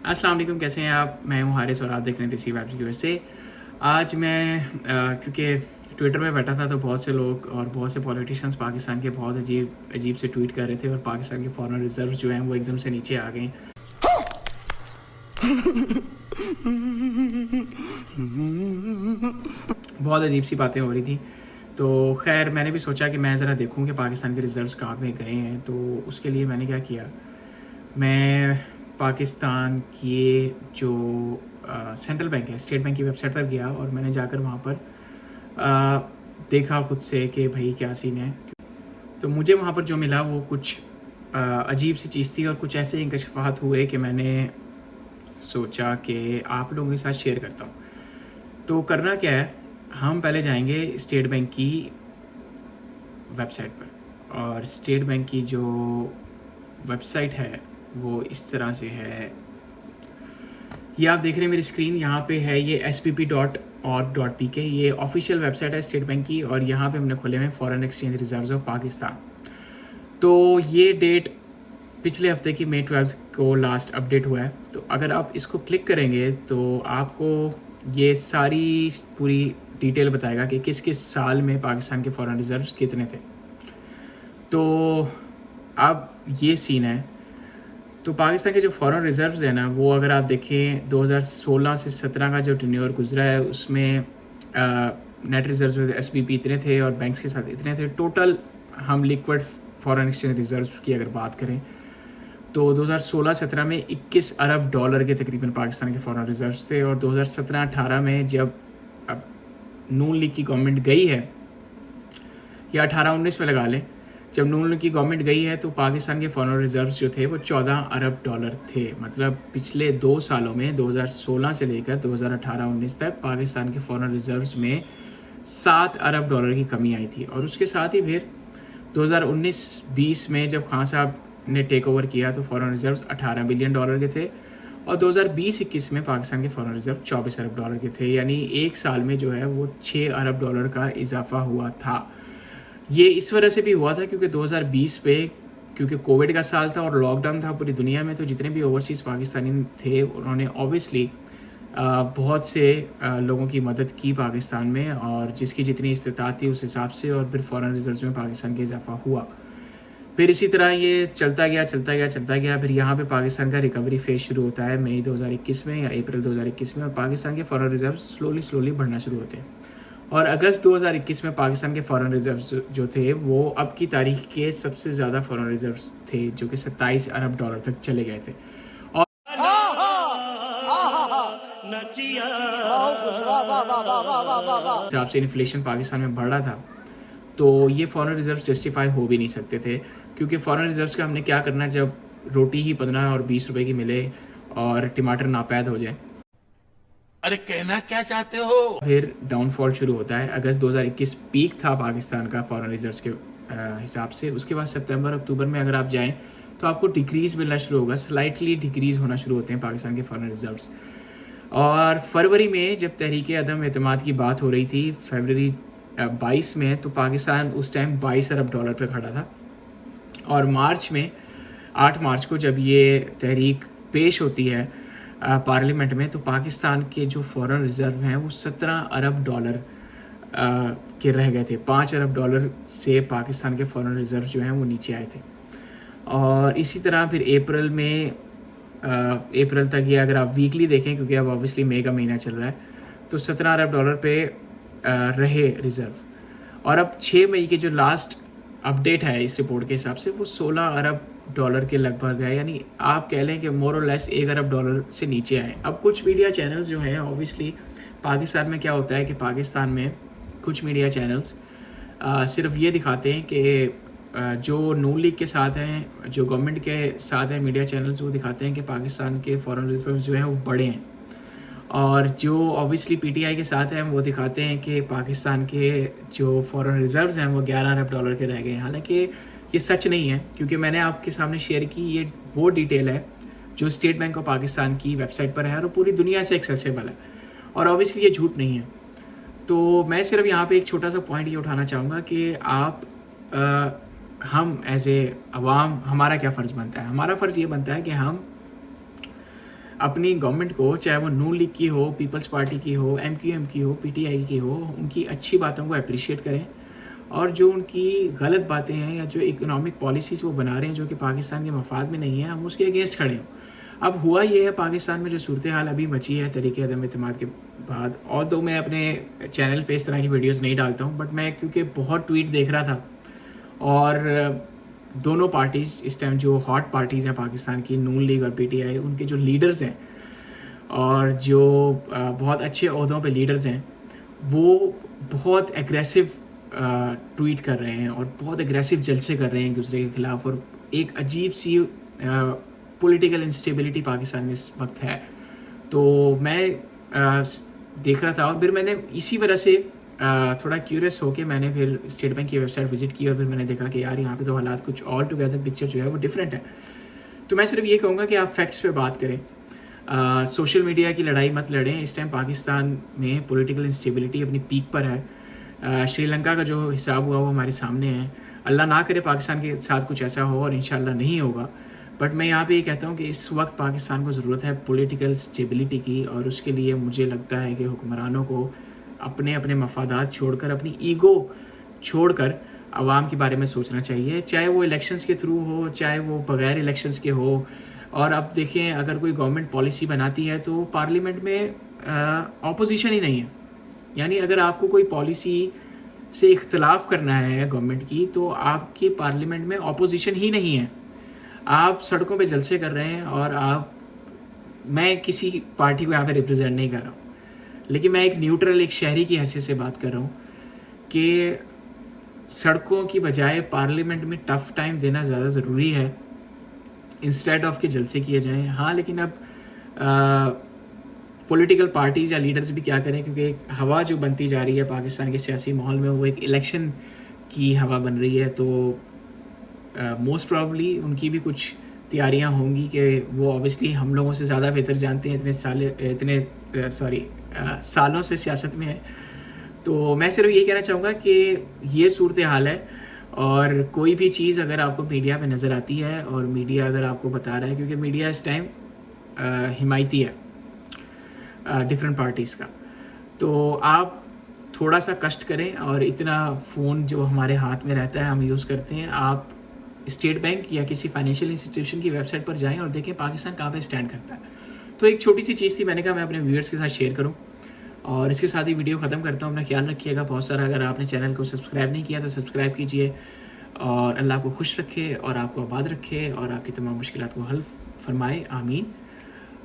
अस्सलाम वालेकुम, कैसे हैं आप? मैं हूँ हारिस और आप देख रहे हैं देसी वेब की वजह से। आज मैं क्योंकि ट्विटर में बैठा था तो बहुत से लोग और बहुत से पॉलिटिशियंस पाकिस्तान के बहुत अजीब अजीब से ट्वीट कर रहे थे और पाकिस्तान के फॉरेन रिजर्व जो हैं वो एकदम से नीचे आ गए। बहुत अजीब सी बातें हो रही थी। तो खैर मैंने भी सोचा कि मैं ज़रा देखूं कि पाकिस्तान के रिजर्व्स कहाँ पे गए हैं। तो उसके लिए मैंने क्या किया, मैं पाकिस्तान के जो सेंट्रल बैंक है, स्टेट बैंक की वेबसाइट पर गया और मैंने जाकर वहाँ पर देखा खुद से कि भाई क्या सीन है। तो मुझे वहाँ पर जो मिला वो कुछ अजीब सी चीज़ थी और कुछ ऐसे इंकशाफात हुए कि मैंने सोचा कि आप लोगों के साथ शेयर करता हूँ। तो करना क्या है, हम पहले जाएंगे स्टेट बैंक की वेबसाइट पर और स्टेट बैंक की जो वेबसाइट है वो इस तरह से है। ये आप देख रहे हैं मेरी स्क्रीन, यहाँ पे है ये spp.org.pk, ये ऑफिशियल वेबसाइट है स्टेट बैंक की और यहाँ पे हमने खोले हुए foreign exchange reserves of Pakistan. तो ये डेट पिछले हफ्ते की मई 12 को लास्ट अपडेट हुआ है। तो अगर आप इसको क्लिक करेंगे तो आपको ये सारी पूरी डिटेल बताएगा कि किस किस साल में पाकिस्तान के फॉरेन रिजर्व्स कितने थे। तो अब ये सीन है। तो पाकिस्तान के जो फॉरेन रिजर्व्स हैं ना, वो अगर आप देखें 2016 से 17 का जो टेन्योर गुजरा है उसमें नेट रिजर्व्स एसपीपी इतने थे और बैंक्स के साथ इतने थे। टोटल हम लिक्विड फॉरेन एक्सचेंज रिजर्व्स की अगर बात करें तो 2016-17 में 21 अरब डॉलर के तकरीबन पाकिस्तान के फॉरेन रिजर्व्स थे और 2017-18 में जब अब नून लीग की गवर्नमेंट गई है, या 18-19 में लगा लें, जब नून लीग की गवर्नमेंट गई है तो पाकिस्तान के फॉरेन रिजर्व्स जो थे वो 14 अरब डॉलर थे। मतलब पिछले 2 सालों में 2016 से लेकर 2018-19 तक पाकिस्तान के फॉरेन रिजर्व्स में 7 अरब डॉलर की कमी आई थी। और उसके साथ ही फिर 2019-20 में जब खान साहब ने टेक ओवर किया तो फॉरेन रिजर्व्स 18 बिलियन डॉलर के थे और 2020-21 में पाकिस्तान के फॉरेन रिजर्व 24 अरब डॉलर के थे। यानी एक साल में जो है वो 6 अरब डॉलर का इजाफा हुआ था। ये इस वजह से भी हुआ था क्योंकि 2020 पे क्योंकि कोविड का साल था और लॉकडाउन था पूरी दुनिया में, तो जितने भी ओवरसीज़ पाकिस्तानी थे उन्होंने ऑब्वियसली बहुत से लोगों की मदद की पाकिस्तान में और जिसकी जितनी इस्तिताअत थी उस हिसाब से, और फिर फॉरेन रिजर्व्स में पाकिस्तान का इजाफा हुआ। फिर इसी तरह ये चलता गया। फिर यहाँ पे पाकिस्तान का रिकवरी फेज शुरू होता है मई 2021 में या अप्रैल 2021 में और पाकिस्तान के फॉरेन रिजर्व स्लोली बढ़ना शुरू होते हैं। और अगस्त 2021 में पाकिस्तान के फॉरेन रिजर्व्स जो थे वो अब की तारीख के सबसे ज़्यादा फॉरेन रिजर्व्स थे जो कि 27 अरब डॉलर तक चले गए थे। और हिसाब से इन्फ्लेशन पाकिस्तान में बढ़ रहा था तो ये फॉरेन रिजर्व जस्टिफाई हो भी नहीं सकते थे, क्योंकि फॉरेन रिजर्व्स का हमने क्या करना जब रोटी ही 15 और 20 रुपए की मिले और टमाटर नापैद हो जाए। अरे कहना क्या चाहते हो? फिर डाउनफॉल शुरू होता है। अगस्त 2021 पीक था पाकिस्तान का फॉरेन रिजर्व्स के हिसाब से। उसके बाद सितंबर अक्टूबर में अगर आप जाएं तो आपको डिक्रीज़ मिलना शुरू होगा, स्लाइटली डिक्रीज़ होना शुरू होते हैं पाकिस्तान के फॉरेन रिजर्व्स। और फरवरी में जब तहरीक अदम एतमाद की बात हो रही थी फरवरी 22 में, तो पाकिस्तान उस टाइम 22 अरब डॉलर पर खड़ा था। और मार्च में 8 मार्च को जब ये तहरीक पेश होती है पार्लियामेंट में, तो पाकिस्तान के जो फॉरेन रिज़र्व हैं वो 17 अरब डॉलर के रह गए थे। 5 अरब डॉलर से पाकिस्तान के फॉरेन रिज़र्व जो हैं वो नीचे आए थे। और इसी तरह फिर अप्रैल तक ये अगर आप वीकली देखें, क्योंकि अब ऑब्वियसली मई का महीना चल रहा है, तो 17 अरब डॉलर पे रहे रिज़र्व। और अब 6 मई की जो लास्ट अपडेट है इस रिपोर्ट के हिसाब से वो 16 अरब डॉलर के लगभग है। यानी आप कह लें कि मोर और लेस 1 अरब डॉलर से नीचे आए। अब कुछ मीडिया चैनल्स जो हैं, ऑब्वियसली पाकिस्तान में क्या होता है कि पाकिस्तान में कुछ मीडिया चैनल्स सिर्फ ये दिखाते हैं कि जो नून लीग के साथ हैं, जो गवर्नमेंट के साथ हैं, मीडिया चैनल्स वो दिखाते हैं कि पाकिस्तान के फॉरेन रिजर्व जो हैं वो बड़े हैं। और जो ऑब्वियसली पीटीआई के साथ हैं वो दिखाते हैं कि पाकिस्तान के जो फॉरेन रिजर्व्स हैं वो 11 अरब डॉलर के रह गए हैं। हालांकि ये सच नहीं है, क्योंकि मैंने आपके सामने शेयर की ये वो डिटेल है जो स्टेट बैंक ऑफ पाकिस्तान की वेबसाइट पर है और पूरी दुनिया से एक्सेसिबल है, और ऑब्वियसली ये झूठ नहीं है। तो मैं सिर्फ यहाँ पे एक छोटा सा पॉइंट ये उठाना चाहूँगा कि हम एज ए अवाम हमारा क्या फ़र्ज़ बनता है। हमारा फ़र्ज़ ये बनता है कि हम अपनी गवर्नमेंट को, चाहे वो नून लीग की हो, पीपल्स पार्टी की हो, एमक्यूएम की हो, पीटीआई की हो, उनकी अच्छी बातों को अप्रिशिएट करें और जो उनकी गलत बातें हैं या जो इकोनॉमिक पॉलिसीज़ वो बना रहे हैं जो कि पाकिस्तान के मफाद में नहीं है, हम उसके अगेंस्ट खड़े हों। अब हुआ ये है पाकिस्तान में जो सूरत हाल अभी मची है तरीके अदम एतमाद के बाद, और तो मैं अपने चैनल पे इस तरह की वीडियोस नहीं डालता हूँ, बट मैं क्योंकि बहुत ट्वीट देख रहा था और दोनों पार्टीज़ इस टाइम जो हॉट पार्टीज़ हैं पाकिस्तान की, नून लीग और पीटीआई, उनके जो लीडर्स हैं और जो बहुत अच्छे ओहदों पे लीडर्स हैं, वो बहुत एग्रेसिव ट्वीट कर रहे हैं और बहुत एग्रेसिव जलसे कर रहे हैं एक दूसरे के ख़िलाफ़, और एक अजीब सी पॉलिटिकल इंस्टेबिलिटी पाकिस्तान में इस वक्त है। तो मैं देख रहा था और फिर मैंने इसी वजह से थोड़ा क्यूरियस होके मैंने फिर स्टेट बैंक की वेबसाइट विज़िट की और फिर मैंने देखा कि यार यहाँ पे तो हालात कुछ ऑल टुगेदर पिक्चर जो है वो डिफरेंट है। तो मैं सिर्फ ये कहूँगा कि आप फैक्ट्स पे बात करें, सोशल मीडिया की लड़ाई मत लड़ें। इस टाइम पाकिस्तान में पॉलिटिकल इंस्टेबिलिटी अपनी पीक पर है। श्रीलंका का जो हिसाब हुआ वो हमारे सामने है। अल्लाह ना करे पाकिस्तान के साथ कुछ ऐसा हो और इंशाल्लाह नहीं होगा, बट मैं यहाँ पे ये कहता हूँ कि इस वक्त पाकिस्तान को ज़रूरत है पॉलिटिकल स्टेबिलिटी की, और उसके लिए मुझे लगता है कि हुक्मरानों को अपने अपने मफादात छोड़कर, अपनी ईगो छोड़कर आवाम के बारे में सोचना चाहिए, चाहे वो इलेक्शंस के थ्रू हो, चाहे वो बगैर इलेक्शंस के हो। और अब देखें, अगर कोई गवर्नमेंट पॉलिसी बनाती है तो पार्लियामेंट में ऑपोजिशन ही नहीं है। यानी अगर आपको कोई पॉलिसी से इख्तलाफ करना है गवर्नमेंट की, तो आपकी पार्लियामेंट में ऑपोजिशन ही नहीं है। आप सड़कों पे जलसे कर रहे हैं और मैं किसी पार्टी को यहाँ पे रिप्रेजेंट नहीं कर रहा हूँ, लेकिन मैं एक न्यूट्रल, एक शहरी की हैसियत से बात कर रहा हूँ कि सड़कों की बजाय पार्लियामेंट में टफ़ टाइम देना ज़्यादा ज़रूरी है इंस्टेड ऑफ के जलसे किए जाएं। हाँ, लेकिन अब पॉलिटिकल पार्टीज़ या लीडर्स भी क्या करें, क्योंकि एक हवा जो बनती जा रही है पाकिस्तान के सियासी माहौल में, वो एक इलेक्शन की हवा बन रही है। तो मोस्ट प्रॉब्ली उनकी भी कुछ तैयारियां होंगी कि वो ऑब्वियसली हम लोगों से ज़्यादा बेहतर जानते हैं, सालों से सियासत में है। तो मैं सिर्फ ये कहना चाहूँगा कि ये सूरत हाल है, और कोई भी चीज़ अगर आपको मीडिया पे नज़र आती है और मीडिया अगर आपको बता रहा है, क्योंकि मीडिया इस टाइम हिमायती है डिफरेंट पार्टीज़ का, तो आप थोड़ा सा कष्ट करें और इतना फ़ोन जो हमारे हाथ में रहता है हम यूज़ करते हैं, आप स्टेट बैंक या किसी फाइनेंशियल इंस्टीट्यूशन की वेबसाइट पर जाएं और देखें पाकिस्तान कहाँ पे स्टैंड करता है। तो एक छोटी सी चीज़ थी, मैंने कहा मैं अपने व्यूअर्स के साथ शेयर करूं, और इसके साथ ही वीडियो ख़त्म करता हूं। अपना ख्याल रखिएगा बहुत सारा। अगर आपने चैनल को सब्सक्राइब नहीं किया तो सब्सक्राइब कीजिए, और अल्लाह आपको खुश रखे और आपको आबाद रखे और आपकी तमाम मुश्किलात को हल फरमाए, आमीन।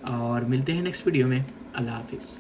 और मिलते हैं नेक्स्ट वीडियो में। अल्लाह हाफिज़।